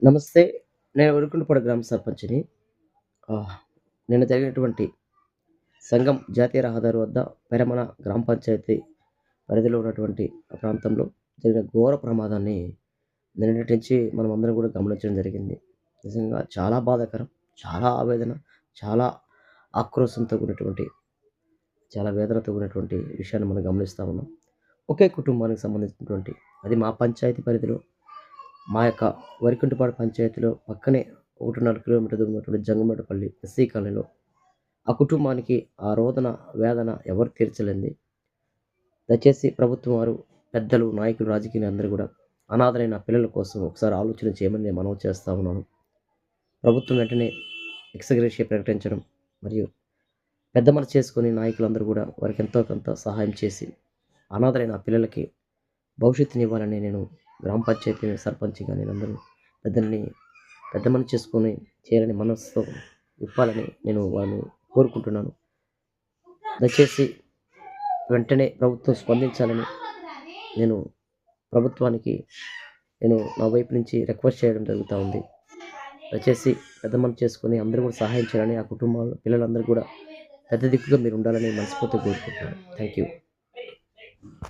నమస్తే. నేను వరకుంటపాడు గ్రామ సర్పంచ్‌ని. ఆహ్, నిన్న జరిగినటువంటి సంగం జాతీయ రహదారి వద్ద పెరమన గ్రామ పంచాయతీ పరిధిలో ఉన్నటువంటి ఆ ప్రాంతంలో జరిగిన ఘోర ప్రమాదాన్ని నిన్నటి నుంచి మనమందరం కూడా గమనించడం జరిగింది. నిజంగా చాలా బాధాకరం, చాలా ఆవేదన, చాలా ఆక్రోశంతో కూడినటువంటి, చాలా వేదనతో కూడినటువంటి విషయాన్ని మనం గమనిస్తా ఉన్నాం. ఒకే కుటుంబానికి సంబంధించినటువంటి, అది మా పంచాయతీ పరిధిలో, మా యొక్క వరికుంటపాడు పంచాయతీలో పక్కనే 1.5 కిలోమీటర్ దూరం ఉన్నటువంటి జంగమేటపల్లి ఎస్సీ కాలనీలో ఆ కుటుంబానికి ఆ రోదన, వేదన ఎవరు తీర్చలేనిది. దయచేసి ప్రభుత్వం వారు, పెద్దలు, నాయకులు, రాజకీయ అందరూ కూడా అనాథలైన పిల్లల కోసం ఒకసారి ఆలోచన చేయమని నేను మనవి చేస్తా ఉన్నాను. ప్రభుత్వం వెంటనే ఎక్స్‌గ్రేషియా ప్రకటించడం మరియు పెద్ద మనసు చేసుకొని నాయకులందరూ కూడా వారికి ఎంతో కొంత సహాయం చేసి అనాథలైన ఆ పిల్లలకి భవిష్యత్తునివ్వాలని నేను గ్రామ పంచాయతీ సర్పంచ్‌గా నేనందరూ పెద్దల్ని పెద్ద మనసు చేసుకొని చేయాలని మనసుతో ఇవ్వాలని నేను వాళ్ళని కోరుకుంటున్నాను. దయచేసి వెంటనే ప్రభుత్వం స్పందించాలని నేను ప్రభుత్వానికి నా వైపు నుంచి రిక్వెస్ట్ చేయడం జరుగుతూ ఉంది. దయచేసి పెద్ద మనసు చేసుకొని అందరూ కూడా సహాయం చేయాలని, ఆ కుటుంబాలు పిల్లలందరూ కూడా పెద్ద దిక్కుగా మీరు ఉండాలని మనస్ఫూర్తిగా కోరుకుంటున్నాను. Thank you.